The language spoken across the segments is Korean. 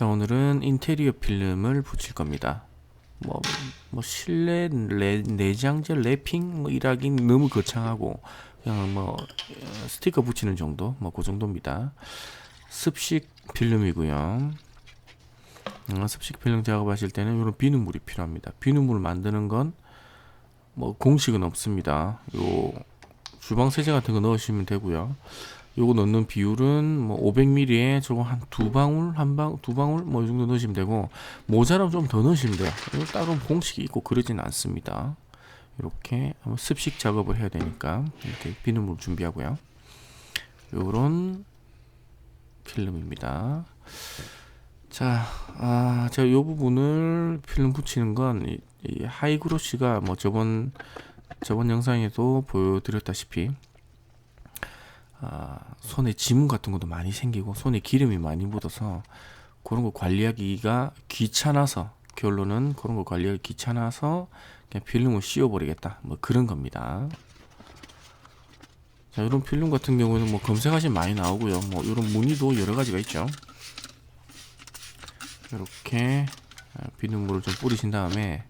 자, 오늘은 인테리어 필름을 붙일 겁니다. 실내 내장재 랩핑 일하긴 너무 거창하고 그냥 스티커 붙이는 정도, 그 정도입니다. 습식 필름이고요. 습식 필름 작업하실 때는 이런 비눗물이 필요합니다. 비눗물을 만드는 건 공식은 없습니다. 요 주방 세제 같은 거 넣으시면 되고요. 요거 넣는 비율은 500ml에 저거 한 두 방울, 두 방울 이 정도 넣으시면 되고, 모자라면 좀 더 넣으시면 돼요. 이거 따로 공식이 있고 그러진 않습니다. 이렇게 습식 작업을 해야 되니까 이렇게 비눗물 준비하고요. 요런 필름입니다. 자, 제가 요 부분을 필름 붙이는 건 이 하이그로시가 저번 영상에도 보여드렸다시피 손에 지문 같은 것도 많이 생기고 손에 기름이 많이 묻어서 그런 거 관리하기가 귀찮아서, 결론은 그런 거 관리하기 귀찮아서 그냥 필름을 씌워버리겠다, 그런 겁니다. 자, 이런 필름 같은 경우는 검색하시면 많이 나오고요. 이런 무늬도 여러 가지가 있죠. 이렇게 비눗물을 좀 뿌리신 다음에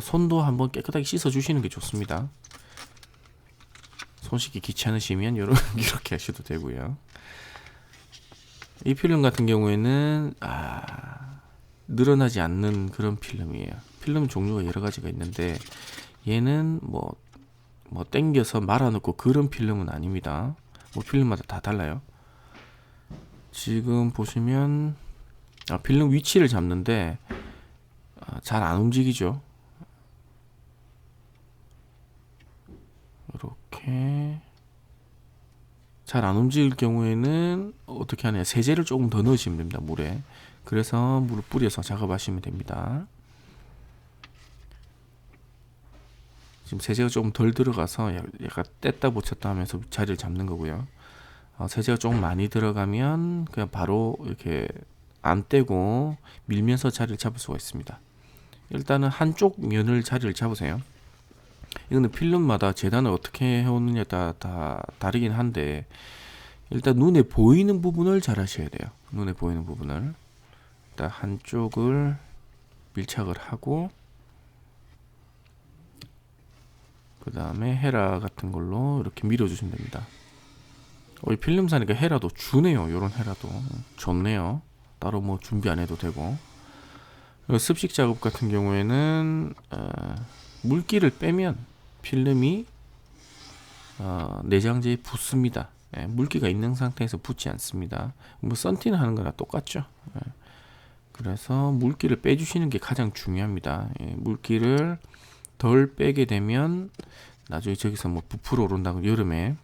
손도 한번 깨끗하게 씻어 주시는 게 좋습니다. 손 씻기 귀찮으시면 이렇게 하셔도 되고요. 이 필름 같은 경우에는 늘어나지 않는 그런 필름이에요. 필름 종류가 여러 가지가 있는데 얘는 땡겨서 말아놓고 그런 필름은 아닙니다. 필름마다 다 달라요. 지금 보시면 필름 위치를 잡는데 잘 안 움직이죠. 이렇게 잘 안 움직일 경우에는 어떻게 하냐, 세제를 조금 더 넣으시면 됩니다. 물에. 그래서 물을 뿌려서 작업하시면 됩니다. 지금 세제가 조금 덜 들어가서 약간 뗐다 붙였다 하면서 자리를 잡는 거고요. 세제가 조금 많이 들어가면 그냥 바로 이렇게 안 떼고 밀면서 자리를 잡을 수가 있습니다. 일단은 한쪽 면을 자리를 잡으세요. 이거는 필름마다 재단을 어떻게 해오느냐에 따라 다 다르긴 한데, 일단 눈에 보이는 부분을 잘 하셔야 돼요. 눈에 보이는 부분을 일단 한쪽을 밀착을 하고, 그 다음에 헤라 같은 걸로 이렇게 밀어주시면 됩니다. 이 필름사니까 헤라도 주네요. 요런 헤라도 좋네요. 따로 준비 안 해도 되고. 습식 작업 같은 경우에는 물기를 빼면 필름이 내장재에 붙습니다. 물기가 있는 상태에서 붙지 않습니다. 썬팅 하는 거랑 똑같죠. 그래서 물기를 빼주시는 게 가장 중요합니다. 물기를 덜 빼게 되면 나중에 저기서 부풀어 오른다고, 여름에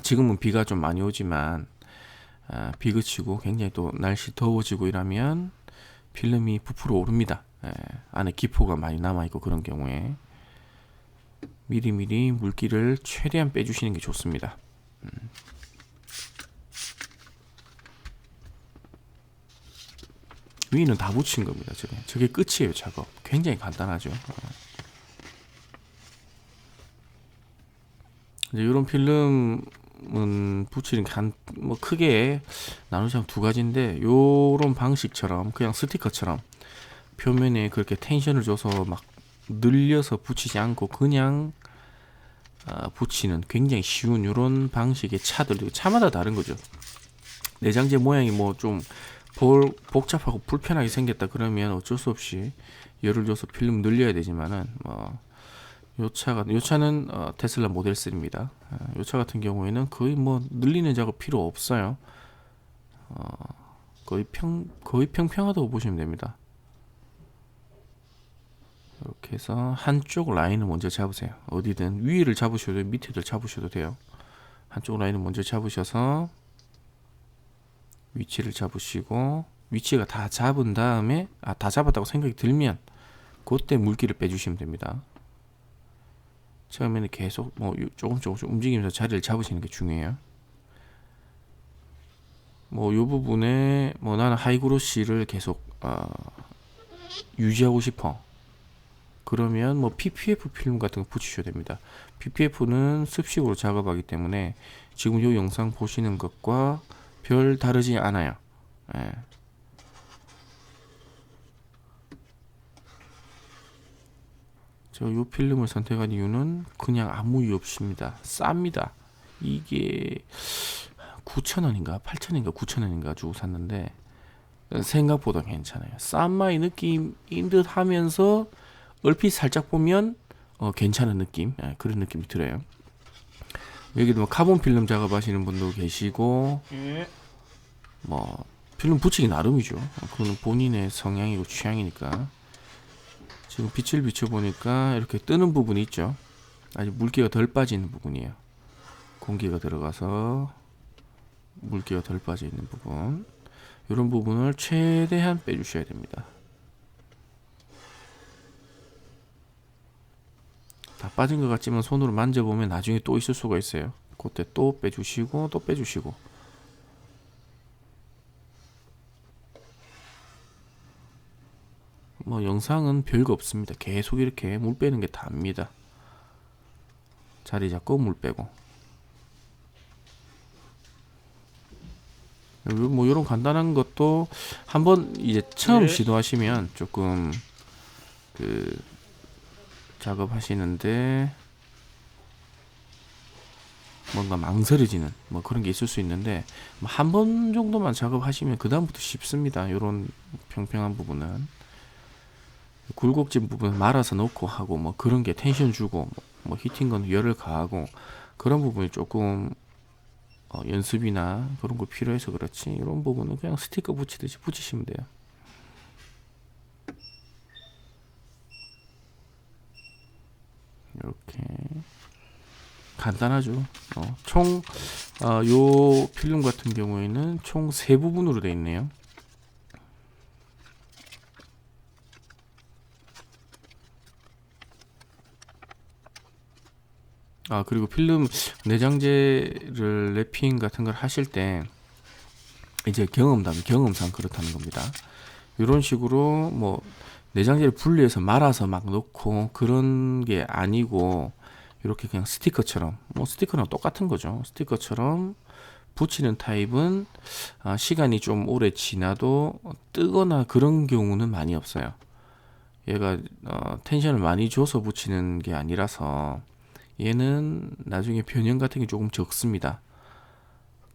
지금은 비가 좀 많이 오지만 비 그치고 굉장히 또 날씨 더워지고 이러면 필름이 부풀어 오릅니다. 안에 기포가 많이 남아있고 그런 경우에 미리미리 물기를 최대한 빼주시는 게 좋습니다. 위는 다 붙인 겁니다. 저게 끝이에요. 작업 굉장히 간단하죠. 이제 이런 필름은 붙이는 게 크게 나누자면 두 가지인데, 요런 방식처럼 그냥 스티커처럼 표면에 그렇게 텐션을 줘서 늘려서 붙이지 않고 그냥 붙이는 굉장히 쉬운 이런 방식의 차들, 차마다 다른 거죠. 내장재 모양이 좀 복잡하고 불편하게 생겼다 그러면 어쩔 수 없이 열을 줘서 필름 늘려야 되지만은 요 차는 테슬라 모델 3입니다. 요 차 같은 경우에는 거의 늘리는 작업 필요 없어요. 거의 평평하다고 보시면 됩니다. 이렇게 해서 한쪽 라인을 먼저 잡으세요. 어디든 위를 잡으셔도 돼요, 밑에를 잡으셔도 돼요. 한쪽 라인을 먼저 잡으셔서 위치를 잡으시고, 위치가 다 잡은 다음에 다 잡았다고 생각이 들면 그때 물기를 빼주시면 됩니다. 처음에는 계속 조금씩 움직이면서 자리를 잡으시는 게 중요해요. 요 부분에 나는 하이그로시를 계속 유지하고 싶어. 그러면 PPF 필름 같은 거 붙이셔야 됩니다. PPF는 습식으로 작업하기 때문에 지금 이 영상 보시는 것과 별 다르지 않아요. 예. 저 요 필름을 선택한 이유는 그냥 아무 이유 없습니다. 쌉니다. 이게 9,000원인가 8,000원인가 9,000원인가 주고 샀는데 생각보다 괜찮아요. 싼 마이 느낌인 듯 하면서 얼핏 살짝 보면 괜찮은 느낌, 그런 느낌이 들어요. 여기도 뭐 카본 필름 작업하시는 분도 계시고 뭐 필름 붙이기 나름이죠. 그거는 본인의 성향이고 취향이니까. 지금 빛을 비춰보니까 이렇게 뜨는 부분이 있죠. 아직 물기가 덜 빠지는 부분이에요. 공기가 들어가서 물기가 덜 빠져 있는 부분, 이런 부분을 최대한 빼주셔야 됩니다. 다 빠진 것 같지만 손으로 만져보면 나중에 또 있을 수가 있어요. 그때 또 빼주시고 또 빼주시고. 뭐 영상은 별거 없습니다. 계속 이렇게 물 빼는 게 답니다. 자리 잡고 물 빼고. 뭐 이런 간단한 것도 한번 이제 처음 시도하시면 조금 그 작업하시는데 뭔가 망설여지는 뭐 그런 게 있을 수 있는데 한 번 정도만 작업하시면 그 다음부터 쉽습니다. 이런 평평한 부분은 굴곡진 부분 말아서 놓고 하고 뭐 그런 게 텐션 주고 뭐 히팅 건 열을 가하고 그런 부분이 조금 연습이나 그런 거 필요해서 그렇지, 이런 부분은 그냥 스티커 붙이듯이 붙이시면 돼요. 이렇게 간단하죠. 총 요 필름 같은 경우에는 총 3부분으로 되어 있네요. 그리고 필름 내장재를 랩핑 같은 걸 하실 때 이제 경험상 그렇다는 겁니다. 이런 식으로 뭐 내장재를 분리해서 말아서 막 넣고 그런 게 아니고 이렇게 그냥 스티커처럼, 뭐 스티커랑 똑같은 거죠. 스티커처럼 붙이는 타입은 시간이 좀 오래 지나도 뜨거나 그런 경우는 많이 없어요. 얘가 텐션을 많이 줘서 붙이는 게 아니라서 얘는 나중에 변형 같은 게 조금 적습니다.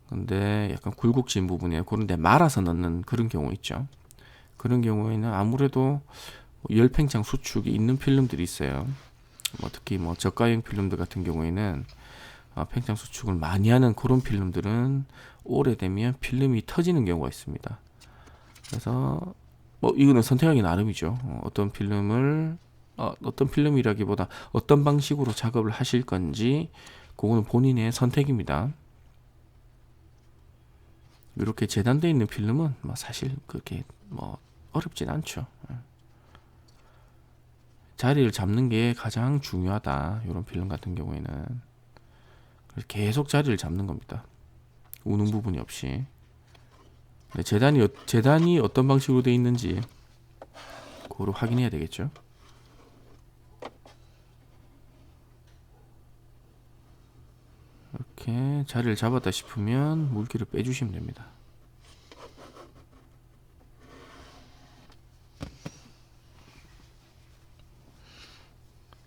근데 약간 굴곡진 부분에 그런데 말아서 넣는 그런 경우 있죠. 그런 경우에는 아무래도 열팽창 수축이 있는 필름들이 있어요. 뭐 특히 뭐 저가형 필름들 같은 경우에는 팽창 수축을 많이 하는 그런 필름들은 오래되면 필름이 터지는 경우가 있습니다. 그래서 뭐 이거는 선택하기 나름이죠. 어떤 필름을 어떤 필름이라기보다 어떤 방식으로 작업을 하실 건지 그거는 본인의 선택입니다. 이렇게 재단되어 있는 필름은 뭐 사실 그렇게 뭐 어렵진 않죠. 자리를 잡는 게 가장 중요하다. 이런 필름 같은 경우에는 계속 자리를 잡는 겁니다. 우는 부분이 없이. 재단이 어떤 방식으로 되어 있는지 그거를 확인해야 되겠죠. 이렇게 자리를 잡았다 싶으면 물기를 빼주시면 됩니다.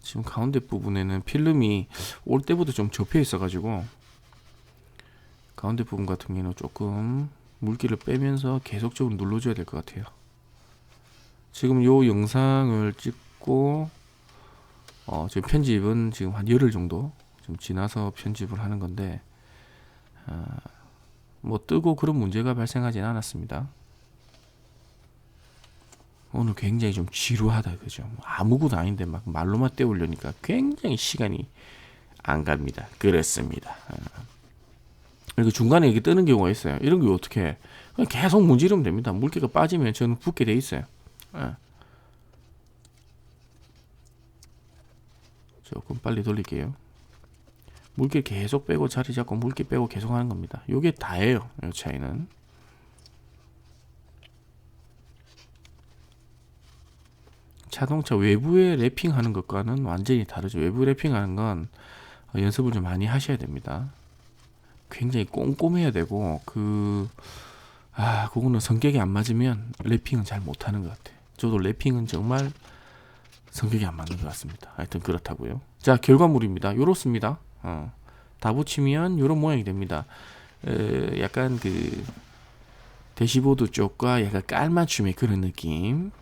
지금 가운데 부분에는 필름이 올 때부터 좀 접혀 있어 가지고 가운데 부분 같은 경우는 조금 물기를 빼면서 계속적으로 눌러줘야 될 것 같아요. 지금 요 영상을 찍고 지금 편집은 지금 한 열흘 정도 좀 지나서 편집을 하는 건데 뭐 뜨고 그런 문제가 발생하진 않았습니다. 오늘 굉장히 좀 지루하다, 그죠? 아무것도 아닌데 막 말로만 떼우려니까 굉장히 시간이 안 갑니다. 그렇습니다. 그리고 중간에 이렇게 뜨는 경우가 있어요. 이런 게 어떻게 해? 그냥 계속 문지르면 됩니다. 물기가 빠지면 저는 붓게 돼 있어요. 조금 빨리 돌릴게요. 물기 계속 빼고 자리 잡고 물기 빼고 계속 하는 겁니다. 요게 다예요. 요 차이는. 자동차 외부에 랩핑하는 것과는 완전히 다르죠. 외부 랩핑하는 건 연습을 좀 많이 하셔야 됩니다. 굉장히 꼼꼼해야 되고 그거는 성격이 안 맞으면 랩핑은 잘 못하는 것 같아. 저도 랩핑은 정말 성격이 안 맞는 것 같습니다. 하여튼 그렇다고요. 자, 결과물입니다. 요렇습니다. 다 붙이면 요런 모양이 됩니다. 약간 그 대시보드 쪽과 약간 깔맞춤의 그런 느낌.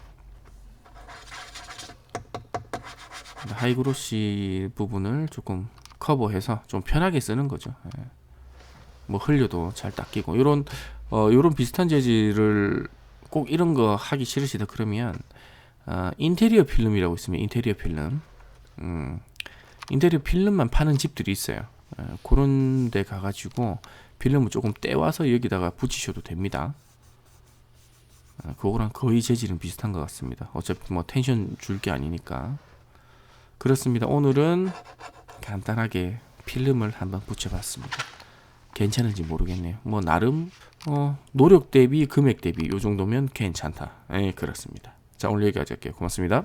하이그로시 부분을 조금 커버해서 좀 편하게 쓰는 거죠. 뭐 흘려도 잘 닦이고 요런 비슷한 재질을 꼭 이런 거 하기 싫으시다 그러면 인테리어 필름이라고 있으면 인테리어 필름 인테리어 필름만 파는 집들이 있어요. 그런 데 가가지고 필름을 조금 떼와서 여기다가 붙이셔도 됩니다. 그거랑 거의 재질은 비슷한 것 같습니다. 어차피 뭐 텐션 줄 게 아니니까. 그렇습니다. 오늘은 간단하게 필름을 한번 붙여봤습니다. 괜찮은지 모르겠네요. 뭐 나름 노력 대비 금액 대비 요 정도면 괜찮다. 그렇습니다. 자, 오늘 여기까지 할게요. 고맙습니다.